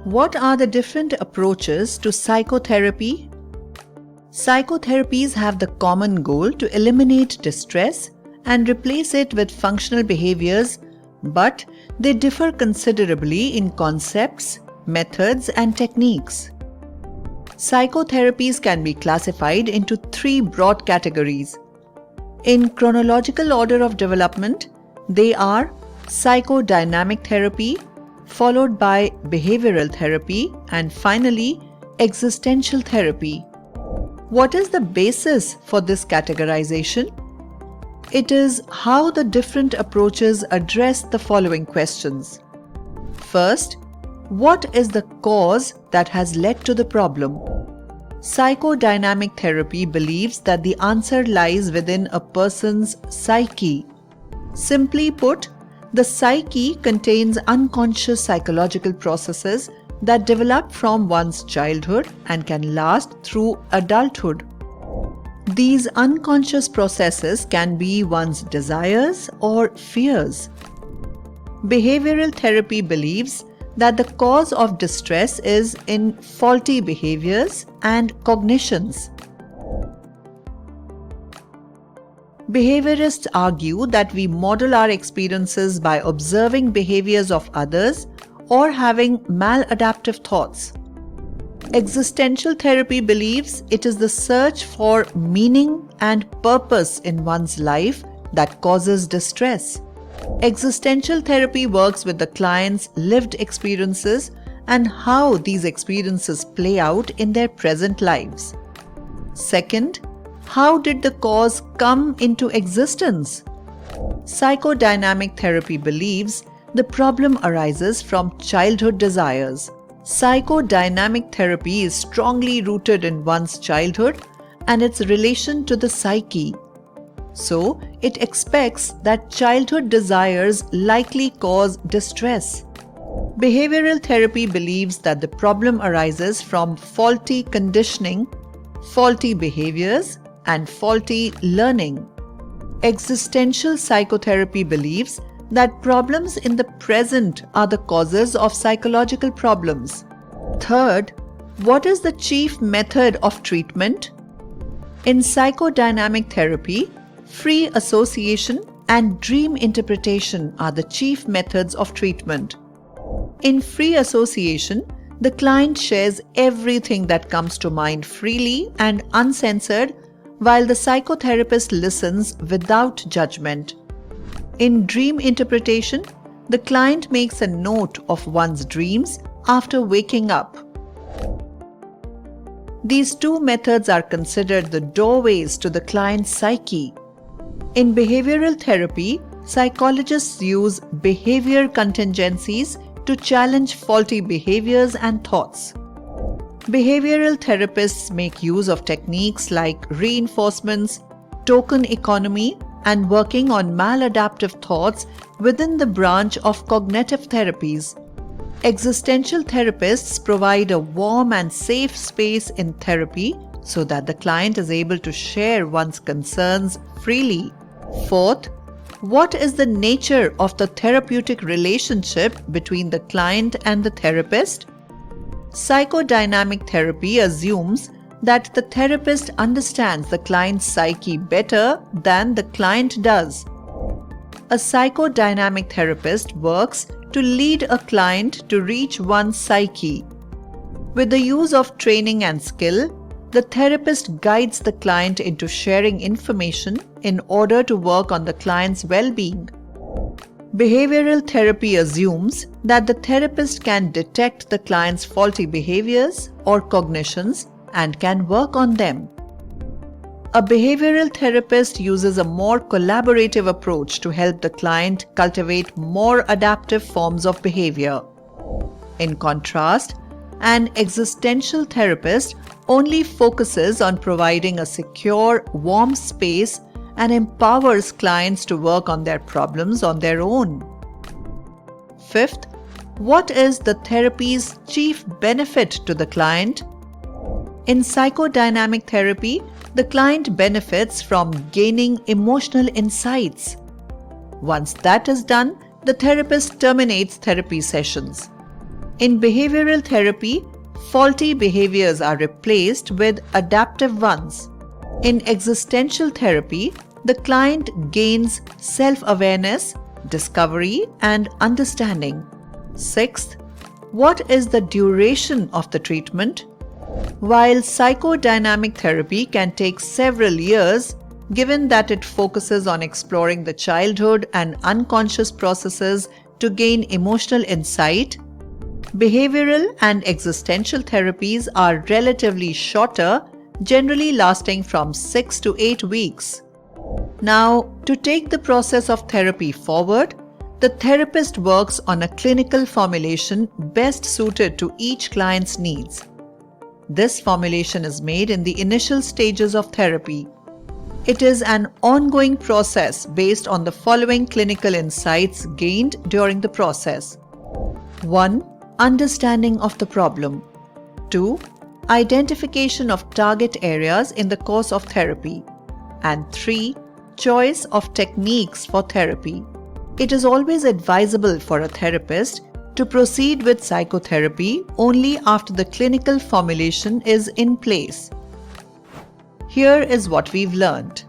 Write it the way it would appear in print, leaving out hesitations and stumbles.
What are the different approaches to psychotherapy? Psychotherapies have the common goal to eliminate distress and replace it with functional behaviors, but they differ considerably in concepts, methods, and techniques. Psychotherapies can be classified into three broad categories. In chronological order of development, they are psychodynamic therapy, followed by behavioral therapy, and finally, existential therapy. What is the basis for this categorization? It is how the different approaches address the following questions. First, what is the cause that has led to the problem? Psychodynamic therapy believes that the answer lies within a person's psyche. Simply put, the psyche contains unconscious psychological processes that develop from one's childhood and can last through adulthood. These unconscious processes can be one's desires or fears. Behavioral therapy believes that the cause of distress is in faulty behaviors and cognitions. Behaviorists argue that we model our experiences by observing behaviors of others or having maladaptive thoughts. Existential therapy believes it is the search for meaning and purpose in one's life that causes distress. Existential therapy works with the client's lived experiences and how these experiences play out in their present lives. Second, how did the cause come into existence? Psychodynamic therapy believes the problem arises from childhood desires. Psychodynamic therapy is strongly rooted in one's childhood and its relation to the psyche. So, it expects that childhood desires likely cause distress. Behavioral therapy believes that the problem arises from faulty conditioning, faulty behaviors, and faulty learning. Existential psychotherapy believes that problems in the present are the causes of psychological problems. Third, what is the chief method of treatment? In psychodynamic therapy, free association and dream interpretation are the chief methods of treatment. In free association, the client shares everything that comes to mind freely and uncensored, while the psychotherapist listens without judgment. In dream interpretation, the client makes a note of one's dreams after waking up. These two methods are considered the doorways to the client's psyche. In behavioral therapy, psychologists use behavior contingencies to challenge faulty behaviors and thoughts. Behavioral therapists make use of techniques like reinforcements, token economy, and working on maladaptive thoughts within the branch of cognitive therapies. Existential therapists provide a warm and safe space in therapy so that the client is able to share one's concerns freely. Fourth, what is the nature of the therapeutic relationship between the client and the therapist? Psychodynamic therapy assumes that the therapist understands the client's psyche better than the client does. A psychodynamic therapist works to lead a client to reach one's psyche. With the use of training and skill, the therapist guides the client into sharing information in order to work on the client's well-being. Behavioral therapy assumes that the therapist can detect the client's faulty behaviors or cognitions and can work on them. A behavioral therapist uses a more collaborative approach to help the client cultivate more adaptive forms of behavior. In contrast, an existential therapist only focuses on providing a secure, warm space and empowers clients to work on their problems on their own. Fifth, what is the therapy's chief benefit to the client? In psychodynamic therapy, the client benefits from gaining emotional insights. Once that is done, the therapist terminates therapy sessions. In behavioral therapy, faulty behaviors are replaced with adaptive ones. In existential therapy, the client gains self-awareness, discovery, and understanding. Sixth, what is the duration of the treatment? While psychodynamic therapy can take several years, given that it focuses on exploring the childhood and unconscious processes to gain emotional insight, behavioral and existential therapies are relatively shorter, generally lasting from 6 to 8 weeks. Now, to take the process of therapy forward, the therapist works on a clinical formulation best suited to each client's needs. This formulation is made in the initial stages of therapy. It is an ongoing process based on the following clinical insights gained during the process. 1. Understanding of the problem. 2. Identification of target areas in the course of therapy. And 3. Choice of techniques for therapy. It is always advisable for a therapist to proceed with psychotherapy only after the clinical formulation is in place. Here is what we've learned.